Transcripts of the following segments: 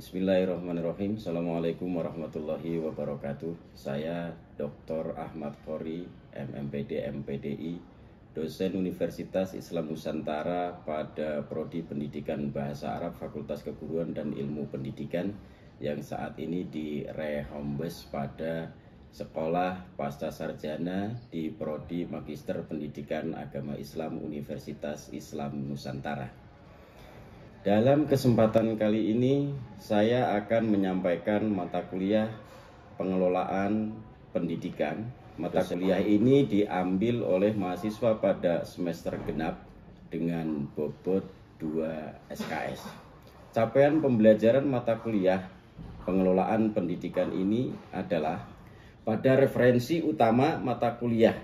Bismillahirrahmanirrahim. Assalamualaikum warahmatullahi wabarakatuh. Saya Dr. Ahmad Khori, MMPD, MPDI, dosen Universitas Islam Nusantara pada Prodi Pendidikan Bahasa Arab Fakultas Keguruan dan Ilmu Pendidikan yang saat ini direhombes pada Sekolah Pasca Sarjana di Prodi Magister Pendidikan Agama Islam Universitas Islam Nusantara. Dalam kesempatan kali ini saya akan menyampaikan mata kuliah pengelolaan pendidikan. Mata kuliah ini diambil oleh mahasiswa pada semester genap dengan bobot 2 SKS. Capaian pembelajaran mata kuliah pengelolaan pendidikan ini adalah pada referensi utama mata kuliah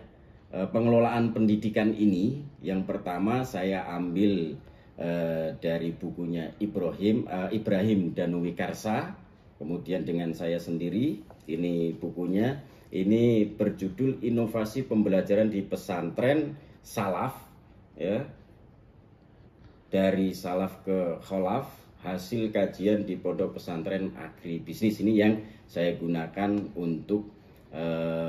pengelolaan pendidikan ini. Yang pertama saya ambil dari bukunya Ibrahim Danuwikarsa, kemudian dengan saya sendiri. Ini bukunya, ini berjudul Inovasi Pembelajaran di Pesantren Salaf, ya, dari Salaf ke Kholaf, hasil kajian di Pondok Pesantren Agribisnis. Ini yang saya gunakan untuk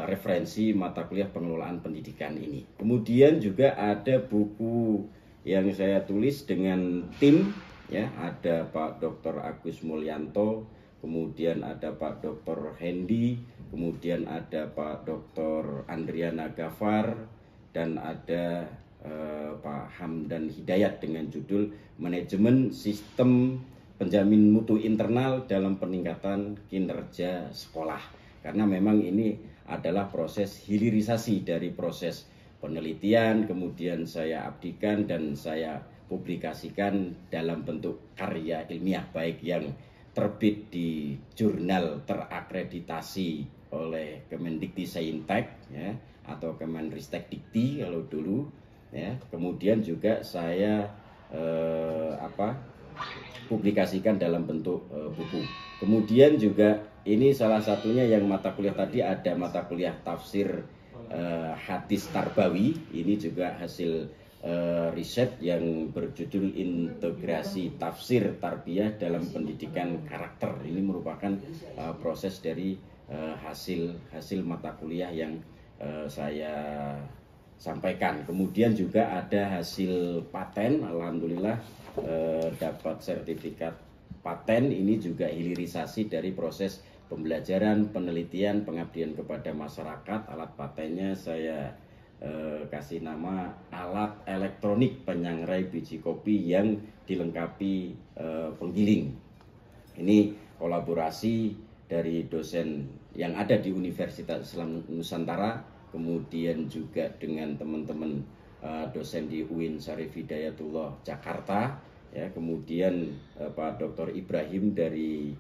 referensi mata kuliah pengelolaan pendidikan ini. Kemudian juga ada buku yang saya tulis dengan tim, ya, ada Pak Dr. Agus Mulyanto, kemudian ada Pak Dr. Hendi, kemudian ada Pak Dr. Andriana Gafar, dan ada Pak Hamdan Hidayat dengan judul Manajemen Sistem Penjamin Mutu Internal dalam Peningkatan Kinerja Sekolah. Karena memang ini adalah proses hilirisasi dari proses penelitian, kemudian saya abdikan dan saya publikasikan dalam bentuk karya ilmiah, baik yang terbit di jurnal terakreditasi oleh Kemendikti-Saintek, ya, atau Kemenristek Dikti kalau dulu, ya. Kemudian juga saya publikasikan dalam bentuk buku. Kemudian juga ini salah satunya yang mata kuliah tadi, ada mata kuliah tafsir hadis tarbawi. Ini juga hasil riset yang berjudul Integrasi Tafsir Tarbiyah dalam Pendidikan Karakter. Ini merupakan proses dari hasil mata kuliah yang saya sampaikan. Kemudian juga ada hasil paten, alhamdulillah dapat sertifikat paten. Ini juga hilirisasi dari proses pembelajaran, penelitian, pengabdian kepada masyarakat. Alat patennya saya kasih nama alat elektronik penyangrai biji kopi yang dilengkapi penggiling. Ini kolaborasi dari dosen yang ada di Universitas Islam Nusantara, kemudian juga dengan teman-teman dosen di UIN Syarif Hidayatullah Jakarta, ya, kemudian Pak Dr. Ibrahim dari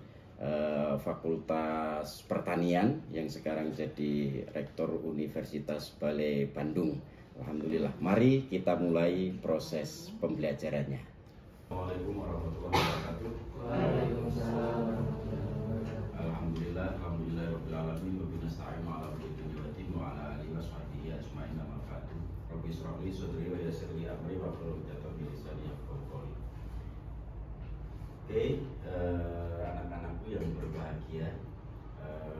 Fakultas Pertanian yang sekarang jadi Rektor Universitas Balai Bandung. Alhamdulillah. Mari kita mulai proses pembelajarannya. Assalamualaikum warahmatullahi wabarakatuh. Waalaikumsalam. Alhamdulillah, alhamdulillahirabbil alamin wa binasta'inu ala kulli watin wa ala alihi washabihi ajmain amma ba'du. Rabbi shrah li sadri wa yassir li amri wa hlul 'uqdatam min lisani yafqahu qawli. Oke, anak-anakku yang berbahagia,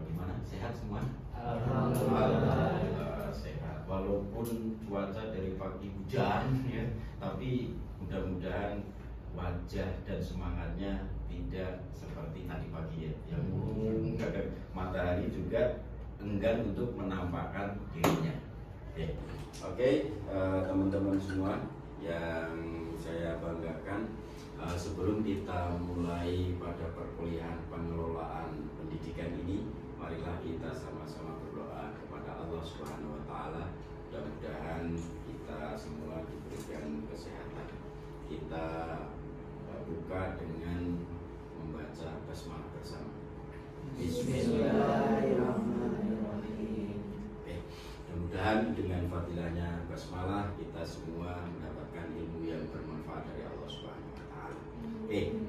gimana? Sehat semua? Alhamdulillah sehat. Walaupun cuaca dari pagi hujan, ya, tapi mudah-mudahan wajah dan semangatnya tidak seperti tadi pagi, ya, yang matahari juga enggan untuk menampakkan dirinya. Oke, teman-teman semua yang saya banggakan, sebelum kita mulai pada perkuliahan pengelolaan pendidikan ini, marilah kita sama-sama berdoa kepada Allah Subhanahu wa taala. Mudah-mudahan kita semua diberikan kesehatan. Kita buka dengan membaca basmalah bersama. Bismillahirrahmanirrahim. Mudah-mudahan dengan fadilahnya basmalah kita semua mendapatkan ilmu yang bermanfaat dari Allah Subhanahu wa taala.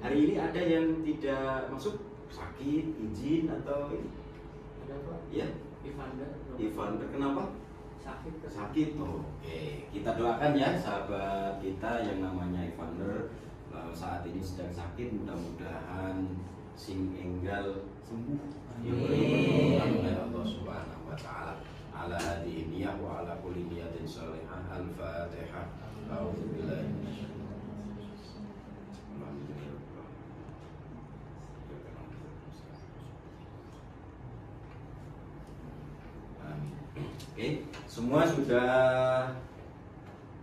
Hari ini ada yang tidak masuk, sakit, izin atau ini? Ada Pak? Ya, Ivander kenapa? Sakit. Oke. Kita doakan ya sahabat kita yang namanya Ivander saat ini sedang sakit. Mudah-mudahan sing enggal sembuh diberi oleh Allah Subhanahu wa taala. Ala hadhihi niyyah wa ala kulli niyatin shalihah. Al-Fatihah. A'udzubillahi Oke, semua sudah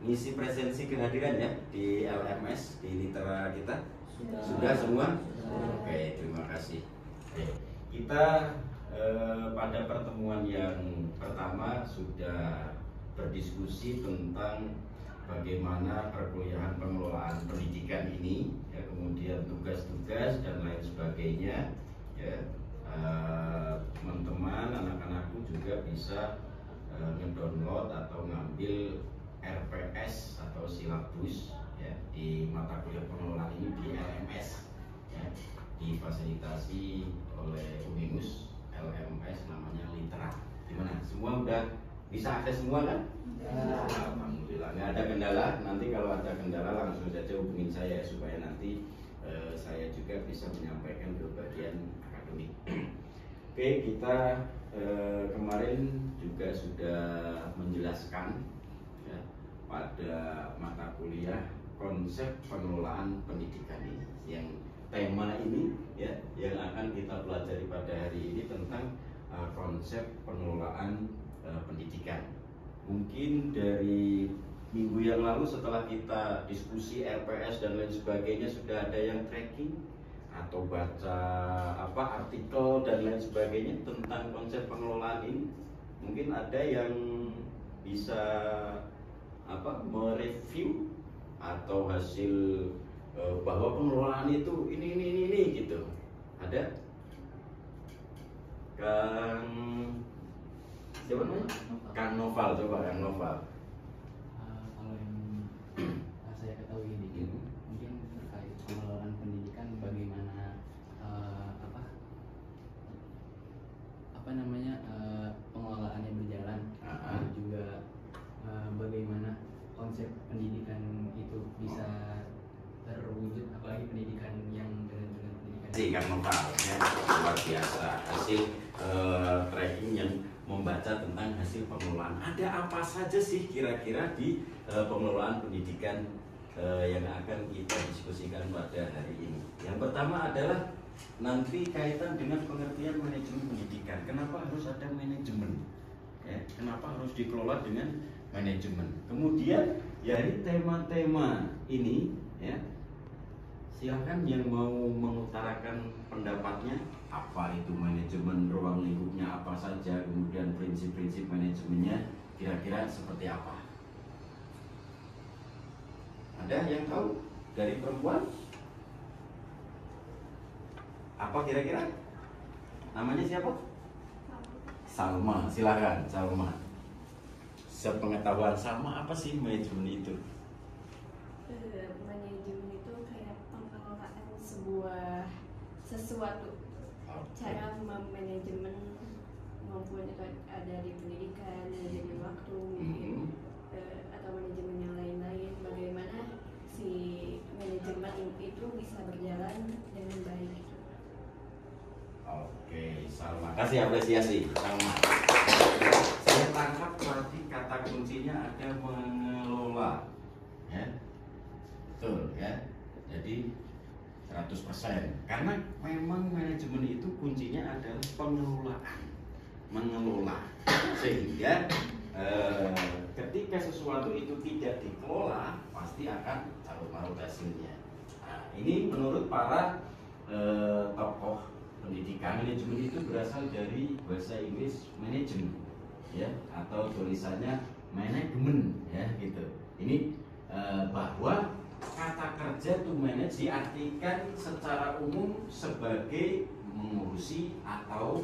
ngisi presensi kehadiran ya di LMS, di litera kita? Sudah semua? Oke, terima kasih. Oke, kita pada pertemuan yang pertama sudah berdiskusi tentang bagaimana perkuliahan pengelolaan pendidikan ini, ya, kemudian tugas-tugas dan lain sebagainya. Ya, teman-teman, anak-anakku juga bisa ngedownload atau ngambil RPS atau silabus ya, di mata kuliah pengelolaan ini di LMS ya, difasilitasi oleh Unimus. LMS namanya Litera. Gimana? Semua udah bisa akses semua kan? Ya. Alhamdulillah. Nggak ada kendala. Nanti kalau ada kendala langsung saja hubungin saya supaya nanti saya juga bisa menyampaikan ke bagian akademik. Oke, kita kemarin juga sudah menjelaskan ya, pada mata kuliah konsep pengelolaan pendidikan ini. Yang tema ini ya, yang akan kita pelajari pada hari ini tentang konsep pengelolaan pendidikan. Mungkin dari minggu yang lalu setelah kita diskusi RPS dan lain sebagainya sudah ada yang tracking atau baca artikel dan lain sebagainya tentang konsep pengelolaan ini. Mungkin ada yang bisa mereview atau hasil bahwa pengelolaan itu ini gitu. Ada? Siapa namanya? Kang Noval, coba Kang Noval. Kalau yang saya ketahui ini mungkin terkait pengelolaan pendidikan, bagaimana pengelolaannya berjalan, juga bagaimana konsep pendidikan itu bisa terwujud, apalagi pendidikan yang dengan pendidikan. Kang Noval ya, luar biasa hasil tracking yang membaca tentang hasil pengelolaan. Ada apa saja sih kira-kira di pengelolaan pendidikan yang akan kita diskusikan pada hari ini. Yang pertama adalah nanti kaitan dengan pengertian manajemen pendidikan. Kenapa harus ada manajemen? Ya, kenapa harus dikelola dengan manajemen? Kemudian dari tema-tema ini, ya, silakan yang mau mengutarakan pendapatnya. Apa itu manajemen, ruang lingkupnya apa saja, kemudian prinsip-prinsip manajemennya kira-kira seperti apa? Ada yang tahu dari perempuan? Apa kira-kira? Namanya siapa? Salma, silakan Salma. Sepengetahuan Salma, apa sih manajemen itu? Manajemen itu kayak pengelolaan sesuatu, cara memanajemen, maupun itu ada di pendidikan, ada di waktu, mungkin atau manajemen yang lain-lain. Bagaimana si manajemen itu bisa berjalan dengan baik. Oke, Salma. Kasih apresiasi, Salma. Saya tangkap berarti kata kuncinya ada mengelola, ya, betul ya. Jadi 100%. Karena memang manajemen itu kuncinya adalah pengelolaan, mengelola. Sehingga ketika sesuatu itu tidak dikelola, pasti akan carut-marut hasilnya. Nah, ini menurut para tokoh pendidikan, manajemen itu berasal dari bahasa Inggris management, ya, atau tulisannya manajemen, ya, gitu. Ini bahwa kata kerja to manage diartikan secara umum sebagai mengurusi atau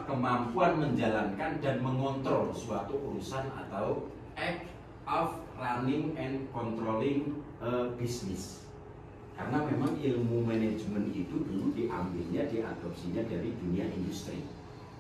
kemampuan menjalankan dan mengontrol suatu urusan atau act of running and controlling business. Karena memang ilmu manajemen itu dulu diambilnya, diadopsinya dari dunia industri.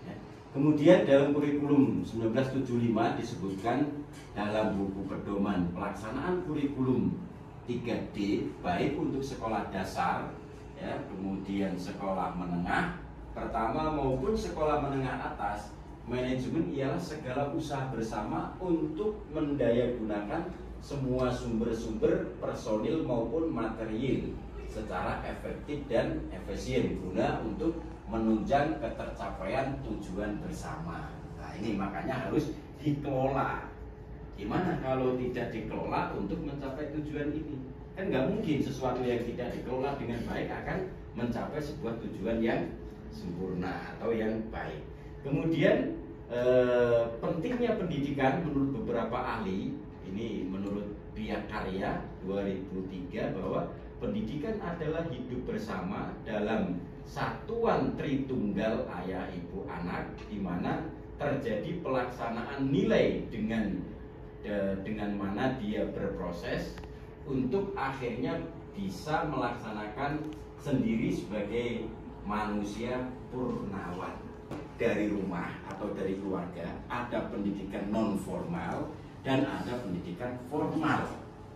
Ya. Kemudian dalam kurikulum 1975 disebutkan dalam buku pedoman pelaksanaan kurikulum 3D baik untuk sekolah dasar, ya, kemudian kemudian sekolah menengah pertama maupun sekolah menengah atas, manajemen ialah segala usaha bersama untuk mendayagunakan semua sumber-sumber personil maupun material secara efektif dan efisien guna untuk menunjang ketercapaian tujuan bersama. Nah ini makanya harus dikelola. Gimana kalau tidak dikelola untuk mencapai tujuan ini? Kan nggak mungkin sesuatu yang tidak dikelola dengan baik akan mencapai sebuah tujuan yang sempurna atau yang baik. Kemudian pentingnya pendidikan menurut beberapa ahli, ini menurut Biakarya 2003, bahwa pendidikan adalah hidup bersama dalam satuan Tritunggal ayah ibu anak, di mana terjadi pelaksanaan nilai dengan mana dia berproses untuk akhirnya bisa melaksanakan sendiri sebagai manusia purnawan. Dari rumah atau dari keluarga ada pendidikan non formal dan ada pendidikan formal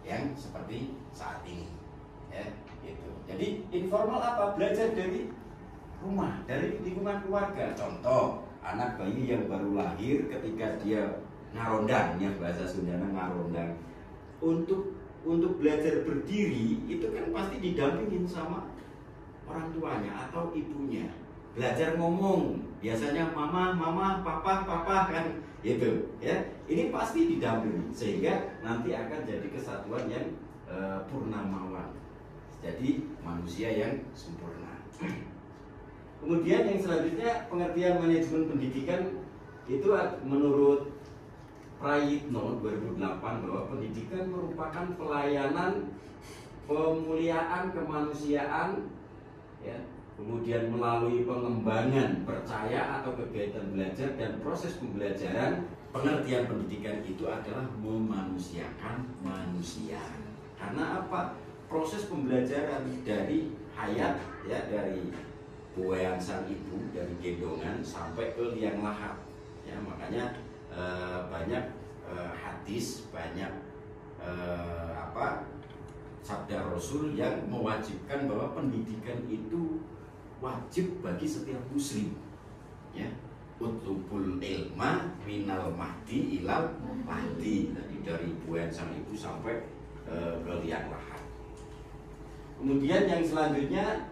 yang seperti saat ini, ya, gitu. Jadi informal apa? Belajar dari rumah, dari lingkungan keluarga. Contoh, anak bayi yang baru lahir ketika dia ngarondang, ya bahasa Sundana ngarondang, untuk belajar berdiri itu kan pasti didampingin sama orang tuanya atau ibunya. Belajar ngomong, biasanya mama, papa kan, gitu ya. Ini pasti didampingi sehingga nanti akan jadi kesatuan yang purnamawan, jadi manusia yang sempurna. Kemudian yang selanjutnya, pengertian manajemen pendidikan itu menurut Prayitno 2008 bahwa pendidikan merupakan pelayanan pemuliaan kemanusiaan, ya, kemudian melalui pengembangan percaya atau kegiatan belajar dan proses pembelajaran. Pengertian pendidikan itu adalah memanusiakan manusia. Karena apa? Proses pembelajaran dari hayat, ya, dari buayan sang ibu, dari gendongan sampai ke liang lahat, ya, makanya banyak hadis, banyak sabda Rasul yang mewajibkan bahwa pendidikan itu wajib bagi setiap muslim, ya. Utlubul ilma minal mahdi ilal mahdi, dari buayan sang ibu sampai ke liang lahat. Kemudian yang selanjutnya,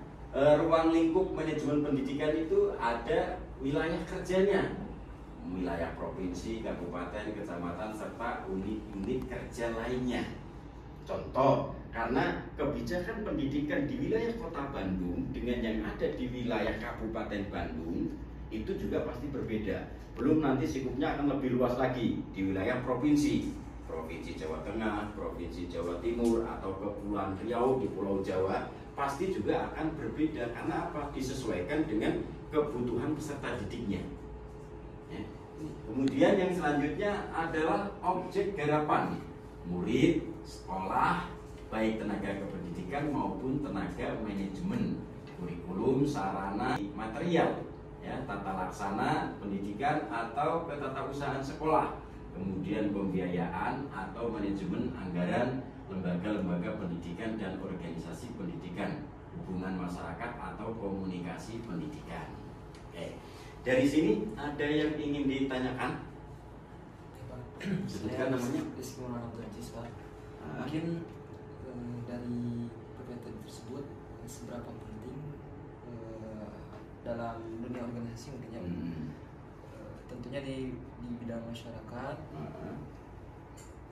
ruang lingkup manajemen pendidikan itu ada wilayah kerjanya, wilayah provinsi, kabupaten, kecamatan, serta unit-unit kerja lainnya. Contoh, karena kebijakan pendidikan di wilayah kota Bandung dengan yang ada di wilayah Kabupaten Bandung itu juga pasti berbeda. Belum nanti sikupnya akan lebih luas lagi di wilayah provinsi, Provinsi Jawa Tengah, Provinsi Jawa Timur, atau Kepulauan Riau di Pulau Jawa, pasti juga akan berbeda. Karena apa? Disesuaikan dengan kebutuhan peserta didiknya. Ya. Kemudian yang selanjutnya adalah objek garapan murid, sekolah, baik tenaga kependidikan maupun tenaga manajemen, kurikulum, sarana, material, ya, tata laksana pendidikan atau ketatausahaan sekolah, kemudian pembiayaan atau manajemen anggaran lembaga-lembaga pendidikan dan organisasi pendidikan, hubungan masyarakat atau komunikasi pendidikan. Oke. Dari sini ada yang ingin ditanyakan? Sebutkan namanya. Rizky Maulana Abdulaziz, Pak. Mungkin dari perkataan tersebut seberapa penting dalam dunia organisasi mungkin ya, tentunya di bidang masyarakat,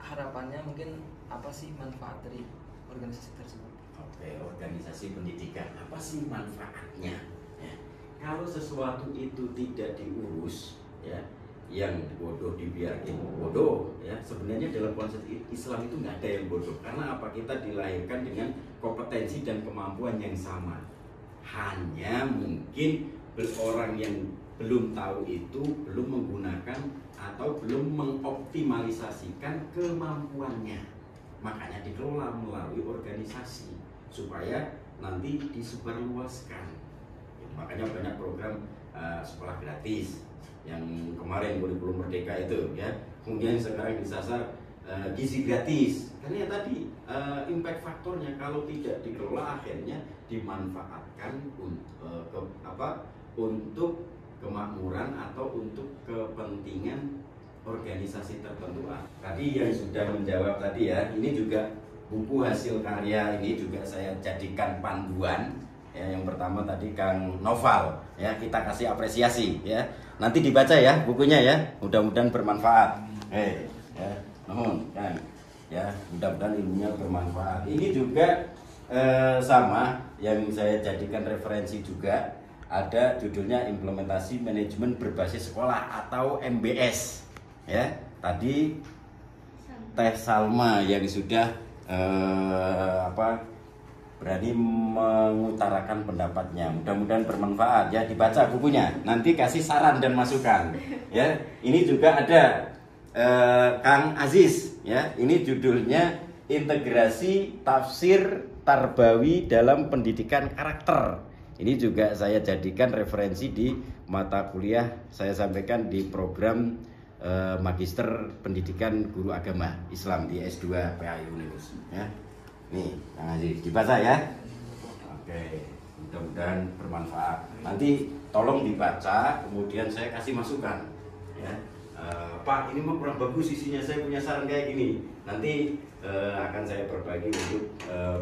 harapannya mungkin apa sih manfaat dari organisasi tersebut? Oke, organisasi pendidikan apa sih manfaatnya? Ya. Kalau sesuatu itu tidak diurus, ya, yang bodoh dibiarkan bodoh, ya, sebenarnya dalam konsep Islam itu nggak ada yang bodoh. Karena apa? Kita dilahirkan dengan kompetensi dan kemampuan yang sama. Hanya mungkin orang yang belum tahu itu belum menggunakan atau belum mengoptimalisasikan kemampuannya. Makanya dikelola melalui organisasi supaya nanti disebarluaskan. Makanya banyak program sekolah gratis yang kemarin kurikulum merdeka itu, ya. Kemudian sekarang disasar gizi gratis. Karena ya tadi impact faktornya kalau tidak dikelola akhirnya dimanfaatkan untuk kemakmuran atau untuk kepentingan organisasi tertentu. Tadi yang sudah menjawab tadi ya, ini juga buku hasil karya ini juga saya jadikan panduan. Ya, yang pertama tadi Kang Noval, ya kita kasih apresiasi ya. Nanti dibaca ya bukunya ya, mudah-mudahan bermanfaat. Ya, mohon Kang. Ya, mudah-mudahan ilmunya bermanfaat. Ini juga sama yang saya jadikan referensi juga, ada judulnya Implementasi Manajemen Berbasis Sekolah atau MBS. Ya, tadi Teh Salma yang sudah berani mengutarakan pendapatnya. Mudah-mudahan bermanfaat ya, dibaca bukunya. Nanti kasih saran dan masukan. Ya, ini juga ada Kang Aziz ya. Ini judulnya Integrasi Tafsir Tarbawi dalam Pendidikan Karakter. Ini juga saya jadikan referensi di mata kuliah saya sampaikan di program Magister Pendidikan Guru Agama Islam di S2 PAI Univers ya. Nih, Kang Aziz, dibaca ya. Oke, mudah-mudahan bermanfaat. Nanti tolong dibaca, kemudian saya kasih masukan. Ya, Pak, ini mah kurang bagus isinya, saya punya saran kayak gini. Nanti akan saya perbaiki untuk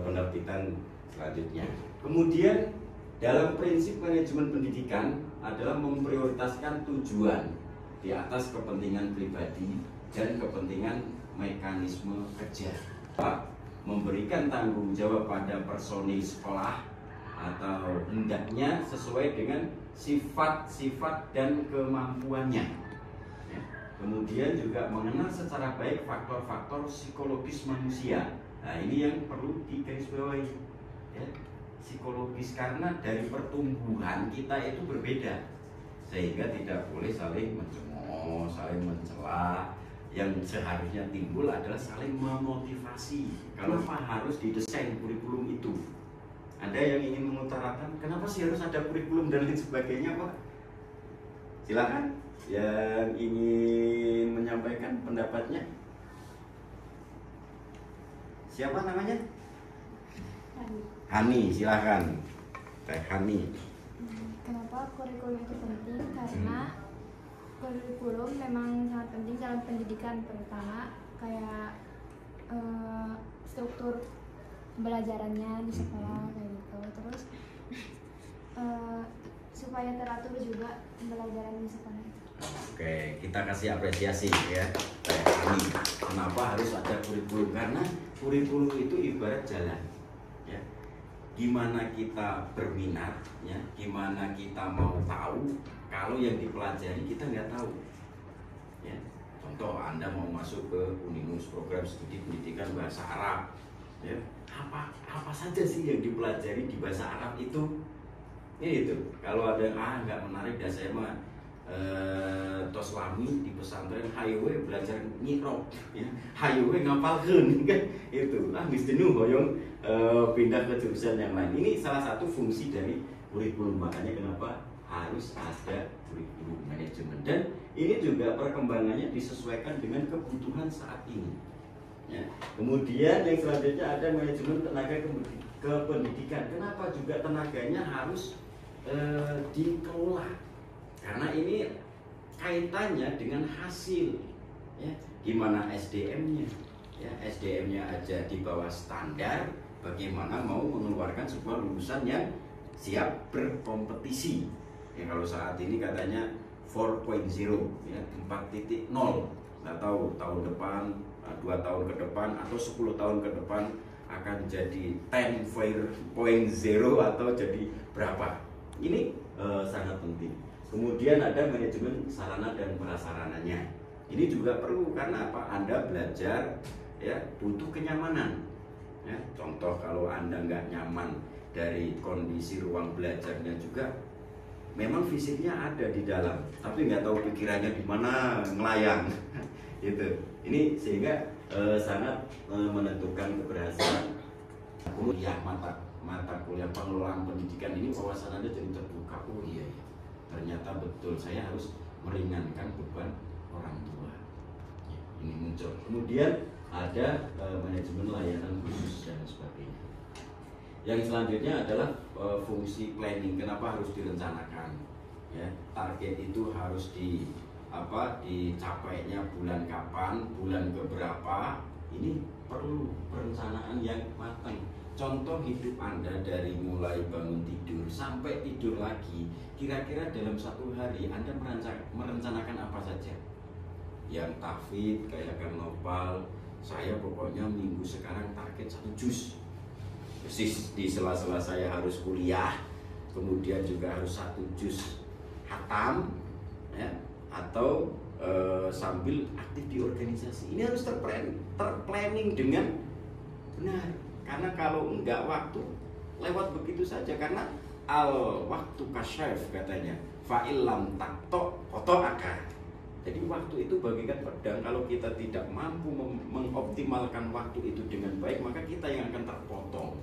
penerbitan selanjutnya. Kemudian dalam prinsip manajemen pendidikan adalah memprioritaskan tujuan di atas kepentingan pribadi dan kepentingan mekanisme kerja. Pak, memberikan tanggung jawab pada personil sekolah atau hendaknya sesuai dengan sifat-sifat dan kemampuannya. Ya. Kemudian juga mengenal secara baik faktor-faktor psikologis manusia. Nah, ini yang perlu digarisbawahi. Ya. Psikologis karena dari pertumbuhan kita itu berbeda, sehingga tidak boleh saling mencemooh, saling mencela. Yang seharusnya timbul adalah saling memotivasi. Kenapa harus didesain kurikulum itu? Ada yang ingin mengutarakan kenapa sih harus ada kurikulum dan lain sebagainya, Pak? Silakan yang ingin menyampaikan pendapatnya. Siapa namanya? Hani, silakan. Teh Hani. Kenapa kurikulum itu penting? Karena kurikulum memang sangat penting dalam pendidikan, terutama kayak struktur pembelajarannya di sekolah kayak gitu. Terus supaya teratur juga pembelajaran di sekolah. Oke, kita kasih apresiasi ya. Ini kenapa harus ada kurikulum? Karena kurikulum itu ibarat jalan. Ya. Gimana kita berminat, ya, gimana kita mau tahu kalau yang dipelajari kita nggak tahu. Ya. Contoh, Anda mau masuk ke Unimus program studi pendidikan bahasa Arab, ya, apa saja sih yang dipelajari di bahasa Arab itu? Itu kalau ada nggak menarik, dah saya mah toslami di pesantren highway belajar nyikrok, ya, highway ngapalkeun kan itu. Geus jenuh hoyong pindah ke jurusan yang lain. Ini salah satu fungsi dari kurikulum, makanya kenapa harus ada kurikulum manajemen, dan ini juga perkembangannya disesuaikan dengan kebutuhan saat ini. Ya. Kemudian yang selanjutnya ada manajemen tenaga kependidikan. Kenapa juga tenaganya harus dikelola? Karena ini kaitannya dengan hasil. Ya. Gimana SDM-nya? Ya, SDM-nya aja di bawah standar, bagaimana mau mengeluarkan sebuah lulusan yang siap berkompetisi? Ya, kalau saat ini katanya 4.0, ya, 4.0. Nggak tahu tahun depan, 2 tahun ke depan, atau 10 tahun ke depan akan jadi 10.0 atau jadi berapa. Ini sangat penting. Kemudian ada manajemen sarana dan prasarananya. Ini juga perlu, karena apa? Anda belajar, ya, butuh kenyamanan. Ya, contoh kalau Anda nggak nyaman dari kondisi ruang belajarnya juga, memang fisiknya ada di dalam, tapi nggak tahu pikirannya di mana melayang, gitu. Ini sehingga sangat menentukan keberhasilan kuliah mata kuliah pengelolaan pendidikan ini. Wawasan Anda jadi terbuka. Oh iya, ternyata betul saya harus meringankan beban orang tua. Ya, ini muncul. Kemudian ada manajemen layanan khusus dan sebagainya. Yang selanjutnya adalah fungsi planning. Kenapa harus direncanakan? Ya, target itu harus dicapainya bulan kapan, bulan keberapa. Ini perlu perencanaan yang matang. Contoh hidup Anda dari mulai bangun tidur sampai tidur lagi, kira-kira dalam satu hari Anda merencanakan apa saja? Yang tahfidz kayak Kang Nopal, saya pokoknya minggu sekarang target 1 juz. Persis di sela-sela saya harus kuliah, kemudian juga harus 1 juz hatam, ya, atau sambil aktif di organisasi. Ini harus terplanning dengan benar. Karena kalau enggak, waktu lewat begitu saja. Karena al waktu kasyaf katanya, fa'il lam takto koto akar. Jadi waktu itu bagikan pedang. Kalau kita tidak mampu mengoptimalkan waktu itu dengan baik, maka kita yang akan terpotong.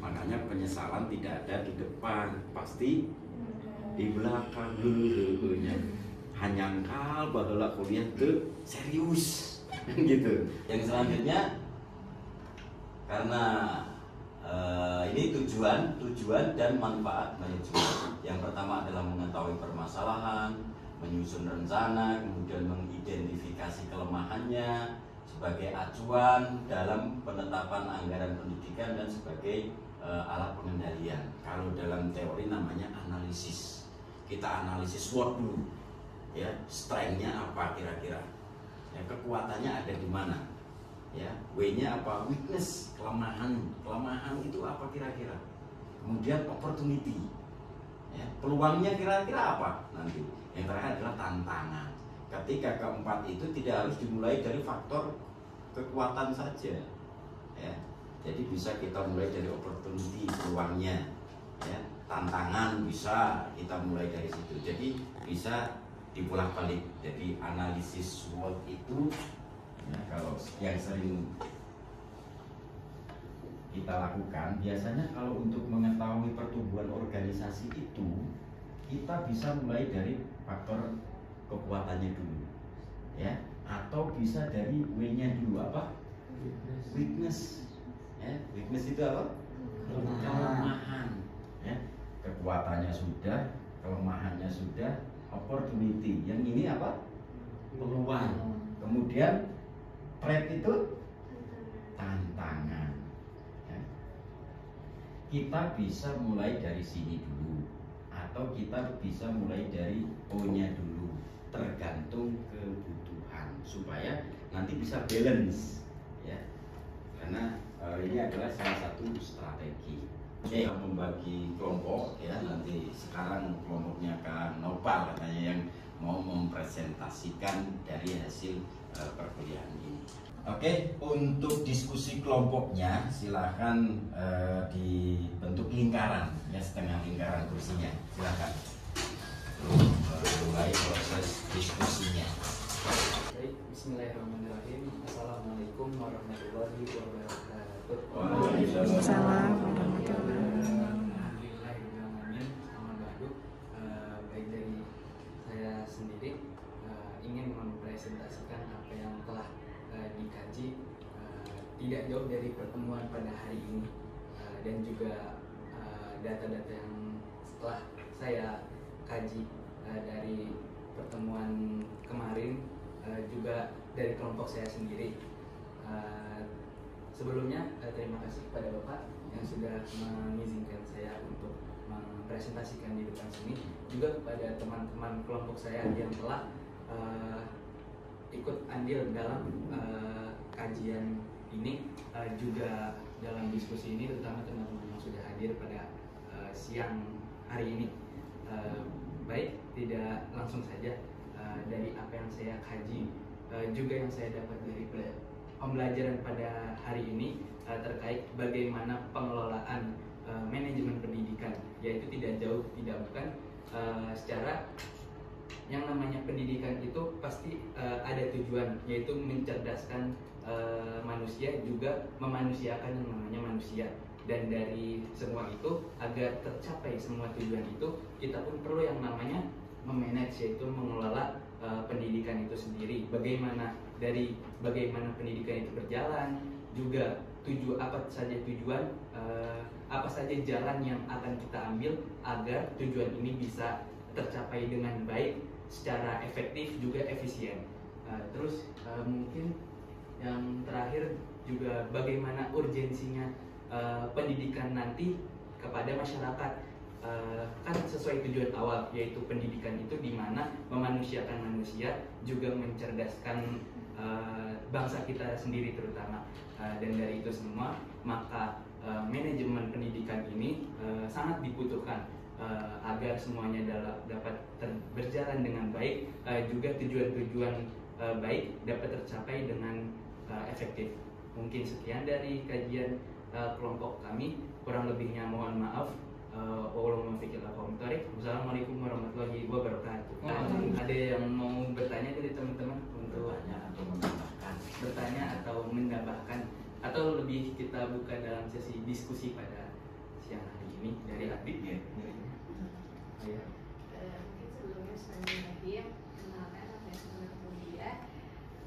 Makanya penyesalan tidak ada di depan, pasti di belakang. Hanyangkal bahwa kuliah itu serius gitu. Yang selanjutnya, karena ini tujuan dan manfaat manajemen. Yang pertama adalah mengetahui permasalahan, menyusun rencana, kemudian mengidentifikasi kelemahannya sebagai acuan dalam penetapan anggaran pendidikan dan sebagai alat pengendalian. Kalau dalam teori namanya analisis. Kita analisis SWOT dulu, ya, strength-nya apa kira-kira, ya, kekuatannya ada di mana, ya, W-nya apa, weakness, kelemahan itu apa kira-kira, kemudian opportunity, ya, peluangnya kira-kira apa nanti. Yang terakhir adalah tantangan. Ketika keempat itu tidak harus dimulai dari faktor kekuatan saja, ya. Jadi bisa kita mulai dari opportunity, peluangnya, ya. Tantangan bisa kita mulai dari situ. Jadi bisa dibolak-balik. Jadi analisis SWOT itu, ya, kalau yang sering kita lakukan, biasanya kalau untuk mengetahui pertumbuhan organisasi itu, kita bisa mulai dari faktor kekuatannya dulu, ya, atau bisa dari W-nya dulu, apa? Weakness. Ya, weakness itu apa? Kelemahan. Ya, kekuatannya sudah, kelemahannya sudah, opportunity. Yang ini apa? Peluang. Kemudian threat itu tantangan. Ya. Kita bisa mulai dari sini dulu, atau kita bisa mulai dari O-nya dulu, tergantung kebutuhan, supaya nanti bisa balance, ya. Karena ini adalah salah satu strategi. Oke, membagi kelompok, ya, nanti sekarang kelompoknya Kang Nopal katanya yang mau mempresentasikan dari hasil perkuliahan ini. Oke, untuk diskusi kelompoknya silahkan dibentuk lingkaran, ya, setengah lingkaran kursinya, silahkan mulai proses diskusinya. Baik, bismillahirrahmanirrahim. Assalamualaikum warahmatullahi wabarakatuh. Waalaikumsalam warahmatullahi wabarakatuh. Alhamdulillahirrahmanirrahim. Selamat baru. Baik dari saya sendiri ingin mempresentasikan apa yang telah dikaji tidak jauh dari pertemuan pada hari ini, dan juga data-data yang setelah saya kaji dari pertemuan kemarin, juga dari kelompok saya sendiri. Sebelumnya terima kasih kepada Bapak yang sudah mengizinkan saya untuk mempresentasikan di depan sini, juga kepada teman-teman kelompok saya yang telah ikut andil dalam kajian ini, juga dalam diskusi ini, terutama teman-teman yang sudah hadir pada siang hari ini. Baik, tidak langsung saja, dari apa yang saya kaji, juga yang saya dapat dari pembelajaran pada hari ini terkait bagaimana pengelolaan manajemen pendidikan, yaitu tidak jauh tidak bukan secara yang namanya pendidikan itu pasti ada tujuan, yaitu mencerdaskan manusia, juga memanusiakan yang namanya manusia. Dan dari semua itu, agar tercapai semua tujuan itu, kita pun perlu yang namanya memanage, yaitu mengelola pendidikan itu sendiri. Bagaimana pendidikan itu berjalan, juga apa saja tujuan, apa saja jalan yang akan kita ambil agar tujuan ini bisa tercapai dengan baik, secara efektif juga efisien. Terus mungkin yang terakhir juga bagaimana urgensinya pendidikan nanti kepada masyarakat. Kan sesuai tujuan awal, yaitu pendidikan itu di mana memanusiakan manusia, juga mencerdaskan bangsa kita sendiri terutama. Dan dari itu semua, maka manajemen pendidikan ini sangat dibutuhkan agar semuanya dapat berjalan dengan baik, juga tujuan-tujuan baik dapat tercapai dengan efektif. Mungkin sekian dari kajian kelompok kami, kurang lebihnya mohon maaf. Wassalamualaikum warahmatullahi wabarakatuh. Ada yang mau bertanya dari teman-teman untuk bertanya atau menambahkan, atau lebih kita buka dalam sesi diskusi pada siang hari ini dari Adib ya. Mungkin sebelumnya saya lagi kenalkan apa yang sudah kuliah.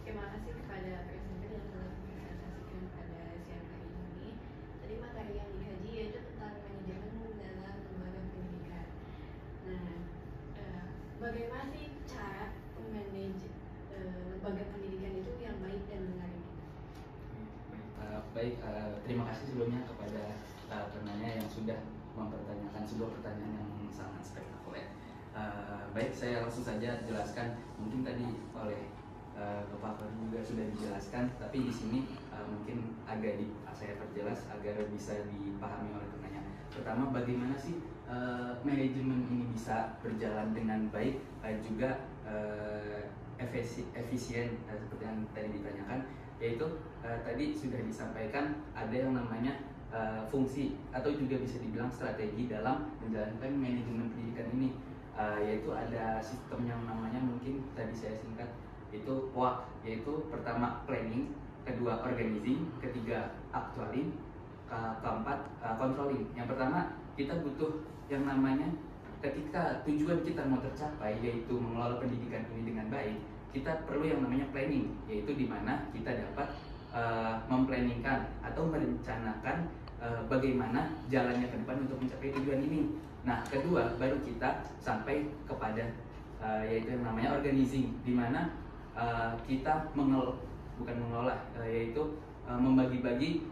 Terima kasih kepada presenter yang telah mempresentasikan pada siang hari ini. Tadi materi yang dikaji yaitu tentang manajemen dalam lembaga pendidikan. Nah, bagaimana sih cara memanage lembaga pendidikan itu yang baik dan benar ini? Baik, terima kasih sebelumnya kepada penanya yang sudah mempertanyakan sebuah pertanyaan yang sangat spektakuler. Baik, saya langsung saja jelaskan. Mungkin tadi oleh Bapak Kori juga sudah dijelaskan, tapi di sini mungkin agak saya perjelas agar bisa dipahami oleh penanya. Pertama, bagaimana sih manajemen ini bisa berjalan dengan baik, juga efisien seperti yang tadi ditanyakan, yaitu tadi sudah disampaikan ada yang namanya fungsi atau juga bisa dibilang strategi dalam menjalankan manajemen pendidikan ini, yaitu ada sistem yang namanya, mungkin tadi saya singkat, itu POAK, yaitu pertama planning, kedua organizing, ketiga actualing, keempat controlling. Yang pertama, kita butuh yang namanya ketika tujuan kita mau tercapai, yaitu mengelola pendidikan ini dengan baik, kita perlu yang namanya planning, yaitu di mana kita dapat memplanningkan atau merencanakan bagaimana jalannya ke depan untuk mencapai tujuan ini. Nah, kedua baru kita sampai kepada yaitu yang namanya organizing, di mana kita yaitu membagi-bagi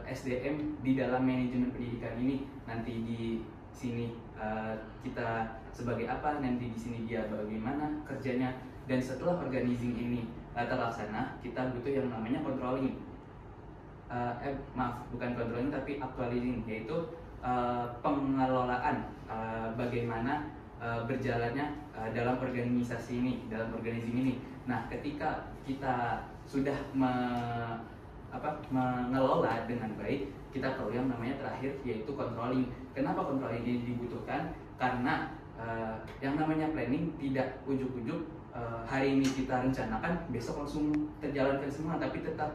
SDM di dalam manajemen pendidikan ini. Nanti di sini kita sebagai apa, nanti di sini dia bagaimana kerjanya. Dan setelah organizing ini terlaksana, kita butuh yang namanya controlling. Bukan controlling tapi actualizing, yaitu pengelolaan bagaimana berjalannya dalam organisasi ini, dalam organizing ini. Nah, ketika kita sudah mengelola dengan baik, kita perlu yang namanya terakhir, yaitu controlling. Kenapa controlling ini dibutuhkan? Karena yang namanya planning tidak ujuk-ujuk hari ini kita rencanakan, besok langsung terjalankan semua, tapi tetap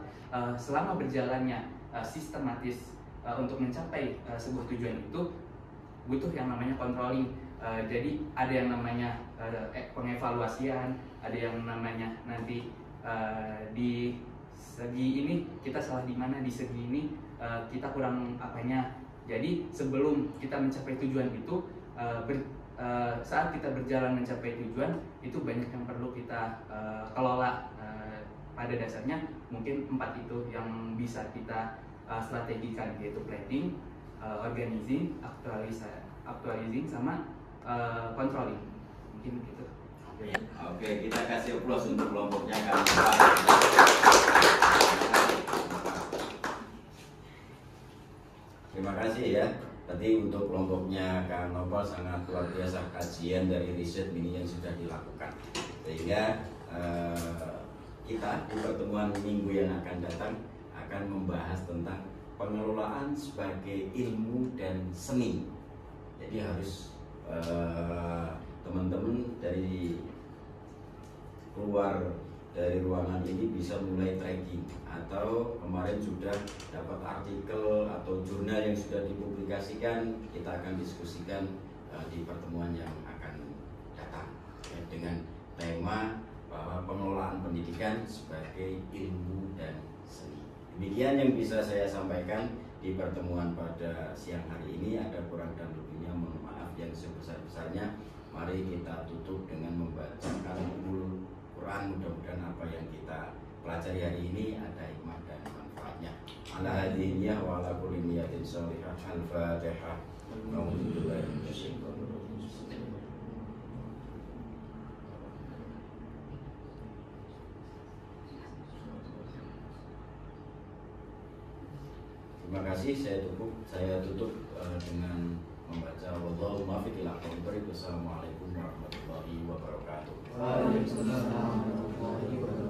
selama berjalannya sistematis untuk mencapai sebuah tujuan itu butuh yang namanya controlling. Jadi ada yang namanya pengevaluasian, ada yang namanya nanti di segi ini kita salah di mana, di segi ini kita kurang apanya. Jadi sebelum kita mencapai tujuan itu, saat kita berjalan mencapai tujuan itu banyak yang perlu kita kelola. Pada dasarnya mungkin 4 itu yang bisa kita strategikan, yaitu planning, organizing, actualizing, sama controlling. Mungkin gitu. Oke, kita kasih aplaus untuk kelompoknya kan. Terima kasih ya. Tadi untuk kelompoknya Kang Nopal sangat luar biasa kajian dari riset ini yang sudah dilakukan. Sehingga kita di pertemuan minggu yang akan datang akan membahas tentang pengelolaan sebagai ilmu dan seni. Jadi harus teman-teman dari keluar dari ruangan ini bisa mulai tracking, atau kemarin sudah dapat artikel atau jurnal yang sudah dipublikasikan, kita akan diskusikan di pertemuan yang akan datang ya, dengan tema bahwa pengelolaan pendidikan sebagai ilmu dan seni. Demikian yang bisa saya sampaikan di pertemuan pada siang hari ini. Ada kurang dan lebihnya mohon maaf yang sebesar-besarnya. Mari kita tutup dengan membacakan Ummul Quran. Mudah-mudahan apa yang kita pelajari hari ini ada hikmah dan manfaatnya. Ala hadiniyah wa ala kulli niyatin sholihah. Al-Fatihah. Alhamdulillah. Terima kasih. Saya tutup dengan membaca wallahu muwaffiq ila aqwamit thoriq. Wassalamualaikum warahmatullahi wabarakatuh. Waalaikumsalam warahmatullahi wabarakatuh.